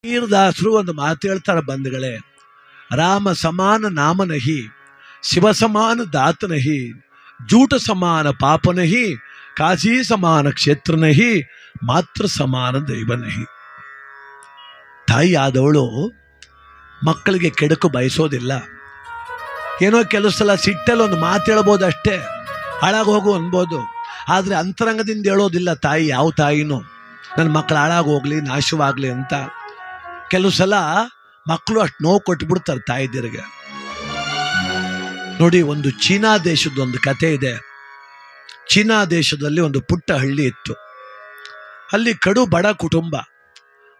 ಕಬೀರದಾಸರು ಒಂದು ಮಾತು ಹೇಳ್ತಾರೆ ಬಂಧುಗಳೇ, ರಾಮ ಸಮಾನ ನಾಮ ನಹಿ, ಶಿವ ಸಮಾನ ದಾತ ನಹಿ, ಜೂಟ ಸಮಾನ ಪಾಪ ನಹಿ, ಕಾಶಿ ಸಮಾನ ಕ್ಷೇತ್ರ ನಹಿ, ಮಾತೃ ಸಮಾನ ದೈವ ನಹಿ. ತಾಯಿ ಆದವಳು ಮಕ್ಕಳಿಗೆ ಕೆಡಕು ಬಯಸೋದಿಲ್ಲ. ಏನೋ ಕೆಲವು ಸಲ ಸಿಟ್ಟಲ್ಲಿ ಒಂದು ಮಾತು ಹೇಳ್ಬೋದು ಅಷ್ಟೇ, ಹಾಳಾಗೋಗು ಅನ್ಬೋದು. ಆದರೆ ಅಂತರಂಗದಿಂದ ಹೇಳೋದಿಲ್ಲ ತಾಯಿ, ಯಾವ ತಾಯಿನೂ ನನ್ನ ಮಕ್ಕಳು ಹಾಳಾಗೋಗ್ಲಿ ನಾಶವಾಗಲಿ ಅಂತ. ಕೆಲವು ಸಲ ಮಕ್ಕಳು ಅಷ್ಟು ನೋವು ಕೊಟ್ಬಿಡ್ತಾರೆ ತಾಯಿದಿರಿಗೆ. ನೋಡಿ, ಒಂದು ಚೀನಾ ದೇಶದ ಒಂದು ಕತೆ ಇದೆ. ಚೀನಾ ದೇಶದಲ್ಲಿ ಒಂದು ಪುಟ್ಟ ಹಳ್ಳಿ ಇತ್ತು. ಅಲ್ಲಿ ಕಡು ಬಡ ಕುಟುಂಬ.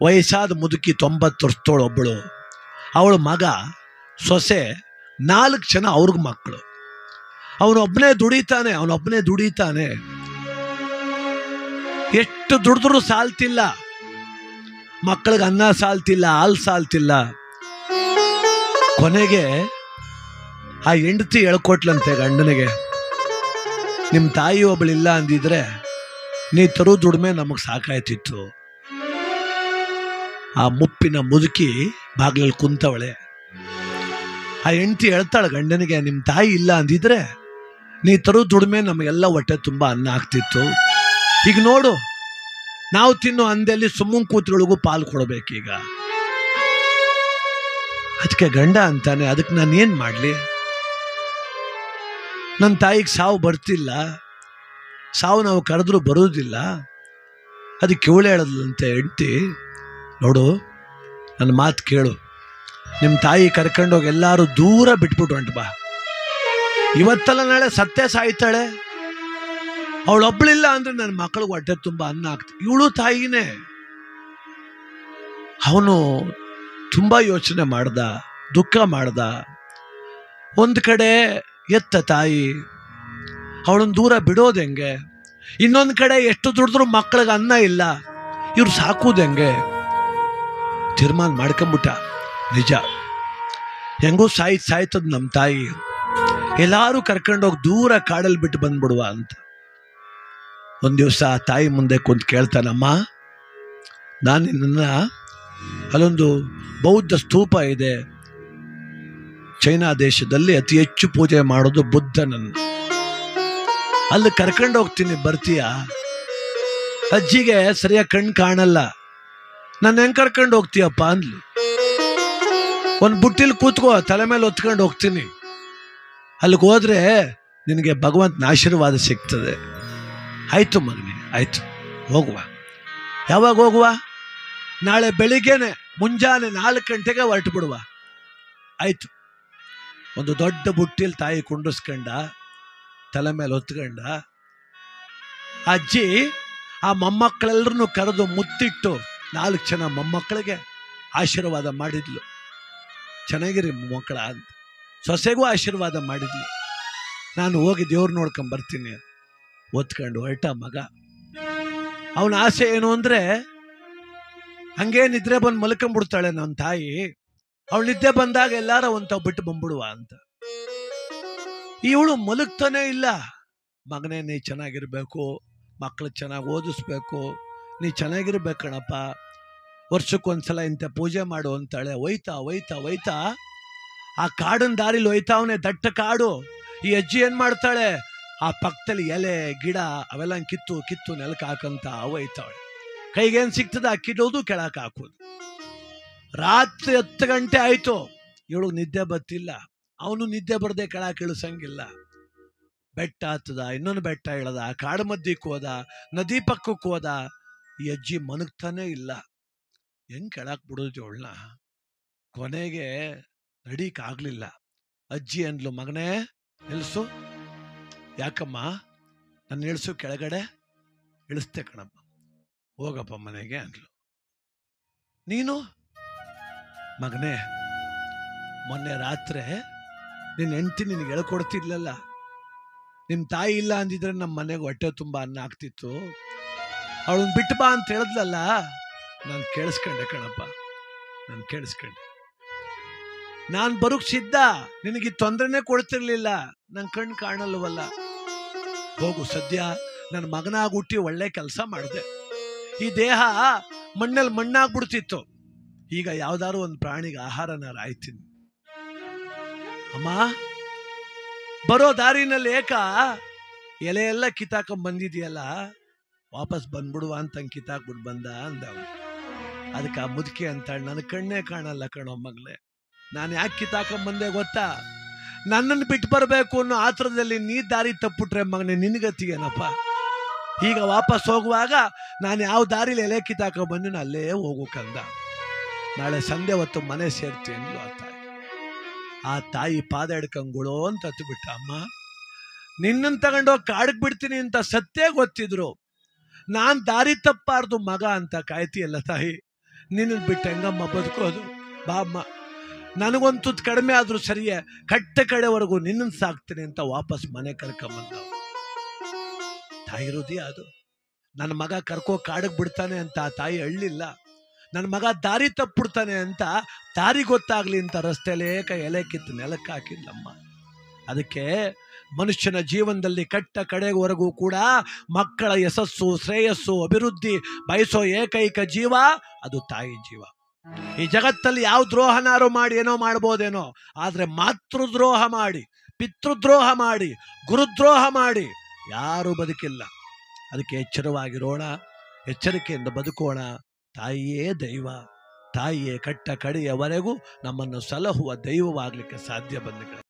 ವಯಸ್ಸಾದ ಮುದುಕಿ 90 ವರ್ಷದೊಳೊಬ್ಬಳು, ಅವಳ ಮಗ ಸೊಸೆ, 4 ಜನ ಅವ್ರಿಗೆ ಮಕ್ಕಳು. ಅವನೊಬ್ಬನೇ ದುಡಿತಾನೆ. ಎಷ್ಟು ದುಡಿದ್ರೂ ಸಾಲ್ತಿಲ್ಲ, ಮಕ್ಕಳಿಗೆ ಅನ್ನ ಸಾಲ್ತಿಲ್ಲ, ಹಾಲು ಸಾಲ್ತಿಲ್ಲ. ಕೊನೆಗೆ ಆ ಹೆಂಡತಿ ಹೇಳ್ಕೊಟ್ಲಂತೆ ಗಂಡನಿಗೆ, ನಿಮ್ಮ ತಾಯಿ ಒಬ್ಬಳಿಲ್ಲ ಅಂದಿದ್ರೆ ನೀ ತರೋ ದುಡಿಮೆ ನಮಗೆ ಸಾಕಾಯ್ತಿತ್ತು. ಆ ಮುಪ್ಪಿನ ಮುದುಕಿ ಬಾಗ್ಲಲ್ಲಿ ಕುಂತವಳೆ. ಆ ಹೆಂಡತಿ ಹೇಳ್ತಾಳೆ ಗಂಡನಿಗೆ, ನಿಮ್ಮ ತಾಯಿ ಇಲ್ಲ ಅಂದಿದ್ರೆ ನೀ ತರೋ ದುಡಿಮೆ ನಮಗೆಲ್ಲ ಹೊಟ್ಟೆ ತುಂಬ ಅನ್ನ ಆಗ್ತಿತ್ತು. ಈಗ ನೋಡು, ನಾವು ತಿನ್ನೋ ಅಂದಲ್ಲಿ ಸುಮ್ಮನೆ ಕೂತ್ರೊಳಗೂ ಪಾಲು ಕೊಡಬೇಕೀಗ. ಅದಕ್ಕೆ ಗಂಡ ಅಂತಾನೆ, ಅದಕ್ಕೆ ನಾನು ಏನು ಮಾಡಲಿ? ನನ್ನ ತಾಯಿಗೆ ಸಾವು ಬರ್ತಿಲ್ಲ, ಸಾವು ನಾವು ಕರೆದ್ರೂ ಬರೋದಿಲ್ಲ. ಅದಕ್ಕೆ ಇವಳು ಹೇಳದ್ಲಂತೆ ಹೆಂಡತಿ, ನೋಡು ನನ್ನ ಮಾತು ಕೇಳು, ನಿಮ್ಮ ತಾಯಿ ಕರ್ಕೊಂಡೋಗಿ ಎಲ್ಲರೂ ದೂರ ಬಿಟ್ಬಿಟ್ಟು ಹೊಂಟು ಬಾ. ಇವತ್ತಲ್ಲ ನಾಳೆ ಸತ್ತೇ ಸಾಯ್ತಾಳೆ. ಅವಳೊಬ್ಬಳಿಲ್ಲ ಅಂದ್ರೆ ನನ್ನ ಮಕ್ಕಳಿಗೆ ಹೊಟ್ಟೆ ತುಂಬ ಅನ್ನ ಆಗ್ತದೆ. ಇವಳು ತಾಯಿನೇ. ಅವನು ತುಂಬ ಯೋಚನೆ ಮಾಡ್ದ, ದುಃಖ ಮಾಡ್ದ. ಒಂದು ಕಡೆ ಎತ್ತ ತಾಯಿ, ಅವಳನ್ನು ದೂರ ಬಿಡೋದು ಹೆಂಗೆ? ಇನ್ನೊಂದು ಕಡೆ ಎಷ್ಟು ದುಡಿದ್ರೂ ಮಕ್ಕಳಿಗೆ ಅನ್ನ ಇಲ್ಲ, ಇವ್ರು ಸಾಕೋದು ಹೆಂಗೆ? ತೀರ್ಮಾನ ಮಾಡ್ಕೊಂಬಿಟ್ಟ, ನಿಜ ಹೆಂಗೂ ಸಾಯ್ತದ ನಮ್ಮ ತಾಯಿ, ಎಲ್ಲರೂ ಕರ್ಕೊಂಡೋಗಿ ದೂರ ಕಾಡಲ್ಲಿ ಬಿಟ್ಟು ಬಂದ್ಬಿಡುವ ಅಂತ. ಒಂದು ದಿವಸ ತಾಯಿ ಮುಂದೆ ಕುಂತು ಕೇಳ್ತಾನಮ್ಮ, ನಾನು ನಿನ್ನ ಅಲ್ಲೊಂದು ಬೌದ್ಧ ಸ್ತೂಪ ಇದೆ, ಚೈನಾ ದೇಶದಲ್ಲಿ ಅತಿ ಹೆಚ್ಚು ಪೂಜೆ ಮಾಡೋದು ಬುದ್ಧನನ್ನು, ಅಲ್ಲಿ ಕರ್ಕೊಂಡು ಹೋಗ್ತೀನಿ, ಬರ್ತೀಯ? ಅಜ್ಜಿಗೆ ಸರಿಯಾಗಿ ಕಣ್ಣು ಕಾಣಲ್ಲ, ನಾನು ಹೆಂಗೆ ಕರ್ಕೊಂಡು ಹೋಗ್ತೀಯಪ್ಪ ಅಂದ್ಲು. ಒಂದು ಬುಟ್ಟಿಲಿ ಕೂತ್ಕೋ, ತಲೆ ಮೇಲೆ ಹೊತ್ಕೊಂಡು ಹೋಗ್ತೀನಿ, ಅಲ್ಲಿಗೆ ಹೋದ್ರೆ ನಿನಗೆ ಭಗವಂತನ ಆಶೀರ್ವಾದ ಸಿಗ್ತದೆ. ಆಯ್ತು ಮಗನೇ, ಆಯ್ತು ಹೋಗುವ. ಯಾವಾಗ ಹೋಗುವ? ನಾಳೆ ಬೆಳಿಗ್ಗೆನೆ ಮುಂಜಾನೆ 4 ಗಂಟೆಗೆ ಹೊರಟು ಬಿಡುವ. ಆಯ್ತು. ಒಂದು ದೊಡ್ಡ ಬುಟ್ಟಿಲಿ ತಾಯಿ ಕುಂಡಿಸ್ಕೊಂಡ, ತಲೆ ಮೇಲೆ ಹೊತ್ಕೊಂಡ. ಅಜ್ಜಿ ಆ ಮೊಮ್ಮಕ್ಕಳೆಲ್ಲರನ್ನು ಕರೆದು ಮುತ್ತಿಟ್ಟು 4 ಜನ ಮೊಮ್ಮಕ್ಕಳಿಗೆ ಆಶೀರ್ವಾದ ಮಾಡಿದ್ಲು. ಚೆನ್ನಾಗಿರಿ ಮೊಮ್ಮಕ್ಕಳ ಅಂತ. ಸೊಸೆಗೂ ಆಶೀರ್ವಾದ ಮಾಡಿದ್ಲು. ನಾನು ಹೋಗಿ ದೇವ್ರು ನೋಡ್ಕೊಂಡ್ ಬರ್ತೀನಿ ಒತ್ಕೊಂಡು ಹೊರಟ ಮಗ. ಅವನ ಆಸೆ ಏನು ಅಂದ್ರೆ, ಹಂಗೇ ನಿದ್ರೆ ಬಂದು ಮಲ್ಕೊಂಡ್ಬಿಡ್ತಾಳೆ ನನ್ನ ತಾಯಿ, ಅವಳು ನಿದ್ದೆ ಬಂದಾಗ ಎಲ್ಲಾರ ಒಂತ ಬಿಟ್ಟು ಬಂದ್ಬಿಡುವ ಅಂತ. ಇವಳು ಮಲಗ್ತಾನೆ ಇಲ್ಲ. ಮಗನೇ, ನೀ ಚೆನ್ನಾಗಿರ್ಬೇಕು, ಮಕ್ಕಳು ಚೆನ್ನಾಗಿ ಓದಿಸ್ಬೇಕು, ನೀ ಚೆನ್ನಾಗಿರ್ಬೇಕಣಪ್ಪ, ವರ್ಷಕ್ಕೊಂದ್ಸಲ ಇಂಥ ಪೂಜೆ ಮಾಡು ಅಂತಾಳೆ. ಒಯ್ತಾ ಆ ಕಾಡಿನ ದಾರಿಲಿ ಒಯ್ತಾವನೆ, ದಟ್ಟ ಕಾಡು. ಈ ಅಜ್ಜಿ ಏನ್ ಮಾಡ್ತಾಳೆ, ಆ ಪಕ್ಕದಲ್ಲಿ ಎಲೆ ಗಿಡ ಅವೆಲ್ಲ ಕಿತ್ತು ನೆಲಕ್ಕೆ ಹಾಕಂತ ಒಯ್ತಾವಳೆ. ಕೈಗೇನು ಸಿಗ್ತದೆ ಅಕ್ಕಿಡೋದು, ಕೆಳಕ್ಕೆ ಹಾಕೋದು. ರಾತ್ರಿ 10 ಗಂಟೆ ಆಯ್ತು, ಇವಳು ನಿದ್ದೆ ಬರ್ತಿಲ್ಲ. ಅವನು ನಿದ್ದೆ ಬರದೆ ಕೆಳಕ್ಕೆ ಇಳಿಸಂಗಿಲ್ಲ. ಬೆಟ್ಟ ಹತ್ತದ, ಇನ್ನೊಂದು ಬೆಟ್ಟ ಇಳದ, ಕಾಡು ಮಧ್ಯಕ್ಕೆ ಹೋದ, ನದಿ ಪಕ್ಕಕ್ಕೆ ಹೋದ. ಈ ಅಜ್ಜಿ ಮನಗ್ತಾನೆ ಇಲ್ಲ. ಹೆಂಗ್ ಕೆಳಕ್ ಬಿಡೋದು ಇವಳನ್ನ? ಕೊನೆಗೆ ನಡೀಕಾಗ್ಲಿಲ್ಲ. ಅಜ್ಜಿ ಅಂದ್ಲು, ಮಗನೇ ಇಳಿಸು. ಯಾಕಮ್ಮ? ನನ್ನ ಇಳಿಸು ಕೆಳಗಡೆ. ಇಳಿಸ್ತೆ ಕಣಮ್ಮ, ಹೋಗಪ್ಪ ಮನೆಗೆ ಅಂದ್ಲು. ನೀನು? ಮಗನೇ, ಮೊನ್ನೆ ರಾತ್ರಿ ನಿನ್ನ ಹೆಂಡತಿ ನಿನಗೆ ಹೇಳ್ಕೊಡ್ತಿದ್ಲಲ್ಲ, ನಿಮ್ಮ ತಾಯಿ ಇಲ್ಲ ಅಂದಿದ್ರೆ ನಮ್ಮ ಮನೆಗೆ ಹೊಟ್ಟೆ ತುಂಬ ಅನ್ನ ಆಗ್ತಿತ್ತು, ಅವಳನ್ನ ಬಿಟ್ಟು ಬಾ ಅಂತ ಹೇಳಿದ್ಲಲ್ಲ, ನಾನು ಕೇಳಿಸ್ಕೊಂಡೆ ಕಣಪ್ಪ, ನಾನು ಕೇಳಿಸ್ಕೊಂಡೆ. ನಾನು ಬರೋಕ್ ಸಿದ್ಧ, ನಿನಗೆ ತೊಂದರೆನೇ ಕೊಡ್ತಿರ್ಲಿಲ್ಲ, ನನ್ನ ಕಣ್ಣು ಕಾಣಲ್ವಲ್ಲ. ಹೋಗು, ಸದ್ಯ ನನ್ನ ಮಗನಾಗಿ ಹುಟ್ಟಿ ಒಳ್ಳೆ ಕೆಲಸ ಮಾಡಿದೆ. ಈ ದೇಹ ಮಣ್ಣಲ್ಲಿ ಮಣ್ಣಾಗ್ಬಿಡ್ತಿತ್ತು, ಈಗ ಯಾವ್ದಾದ್ರು ಒಂದು ಪ್ರಾಣಿಗೆ ಆಹಾರನ ರಾಯ್ತೀನಿ, ಅಮ್ಮ ಬರೋ ದಾರಿನಲ್ಲಿ ಎಲೆ ಎಲ್ಲ ಕಿತ್ತಾಕೊಂಡ್ ಬಂದಿದೆಯಲ್ಲ, ವಾಪಸ್ ಬಂದ್ಬಿಡುವ ಅಂತ ಕಿತ್ತಾಕ್ಬಿಟ್ಟು ಬಂದ ಅಂದ. ಅದಕ್ಕೆ ಆ ಮುದುಕಿ ಅಂತಾಳೆ, ನನ್ನ ಕಣ್ಣೇ ಕಾಣಲ್ಲ ಕಣೋ ಮಗಳೇ, ನಾನು ಯಾಕೆ ಕಿತ್ತಾಕೊಂಡ್ ಬಂದೆ ಗೊತ್ತಾ? ನನ್ನನ್ನು ಬಿಟ್ಟು ಬರಬೇಕು ಅನ್ನೋ ಆತರದಲ್ಲಿ ನೀ ದಾರಿ ತಪ್ಪಿಟ್ರೆ ಮಗನೇ ನಿನ್ಗತಿ ಏನಪ್ಪ? ಈಗ ವಾಪಸ್ ಹೋಗುವಾಗ ನಾನು ಯಾವ ದಾರಿಲಿ ಎಲೆ ಕಿತ್ತಾಕೊಂಡ್ ಬಂದಿನ ಅಲ್ಲೇ ಹೋಗೋಕಂದ. ನಾಳೆ ಸಂಜೆ ಹೊತ್ತು ಮನೆ ಸೇರ್ತೀನಿ ಆ ತಾಯಿ ಪಾದ ಹಿಡ್ಕಂಗುಳೋ ಅಂತ ಹತ್ಬಿಟ್ಟ. ಅಮ್ಮ ನಿನ್ನನ್ನು ತಗೊಂಡೋಗಿ ಕಾಡಕ್ ಬಿಡ್ತೀನಿ ಅಂತ ಸತ್ಯ ಗೊತ್ತಿದ್ರು ನಾನ್ ದಾರಿ ತಪ್ಪಾರ್ದು ಮಗ ಅಂತ ಕಾಯ್ತಿಯಲ್ಲ ತಾಯಿ, ನಿನ್ನ ಬಿಟ್ಟು ಹೆಂಗಮ್ಮ ಬದುಕೋದು? ಬಾ ಅಮ್ಮ, ನನಗೊಂದು ತುತ್ತು ಕಡಿಮೆ ಆದ್ರೂ ಸರಿಯೇ, ಕಟ್ಟ ಕಡೆವರೆಗೂ ನಿನ್ನನ್ನು ಸಾಕ್ತೀನಿ ಅಂತ ವಾಪಸ್ ಮನೆ ಕರ್ಕೊಂಬಂದ. ತಾಯಿ ಹೃದಯ ಅದು. ನನ್ನ ಮಗ ಕರ್ಕೋ ಕಾಡಕ್ ಬಿಡ್ತಾನೆ ಅಂತ ಆ ತಾಯಿ ಅಳ್ಳಿಲ್ಲ. ನನ್ನ ಮಗ ದಾರಿ ತಪ್ಪಿಡ್ತಾನೆ ಅಂತ ದಾರಿ ಗೊತ್ತಾಗ್ಲಿ ಅಂತ ರಸ್ತೆಲೇ ಎಲೆ ಕಿತ್ತು ನೆಲಕ್ಕೆ ಹಾಕಿಲ್ಲಮ್ಮ. ಅದಕ್ಕೆ ಮನುಷ್ಯನ ಜೀವನದಲ್ಲಿ ಕಟ್ಟ ಕಡೆವರೆಗೂ ಕೂಡ ಮಕ್ಕಳ ಯಶಸ್ಸು, ಶ್ರೇಯಸ್ಸು, ಅಭಿವೃದ್ಧಿ ಬಯಸೋ ಏಕೈಕ ಜೀವ ಅದು ತಾಯಿ ಜೀವ. ಈ ಜಗತ್ತಲ್ಲಿ ಯಾವ ದ್ರೋಹನಾರು ಮಾಡಿ ಏನೋ ಮಾಡ್ಬೋದೇನೋ, ಆದ್ರೆ ಮಾತೃದ್ರೋಹ ಮಾಡಿ, ಪಿತೃದ್ರೋಹ ಮಾಡಿ, ಗುರುದ್ರೋಹ ಮಾಡಿ ಯಾರೂ ಬದುಕಿಲ್ಲ. ಅದಕ್ಕೆ ಎಚ್ಚರವಾಗಿರೋಣ, ಎಚ್ಚರಿಕೆಯಿಂದ ಬದುಕೋಣ. ತಾಯಿಯೇ ದೈವ, ತಾಯಿಯೇ ಕಟ್ಟ ಕಡೆಯವರೆಗೂ ನಮ್ಮನ್ನು ಸಲಹುವ ದೈವವಾಗಲಿಕ್ಕೆ ಸಾಧ್ಯ ಬಂದಿದೆ.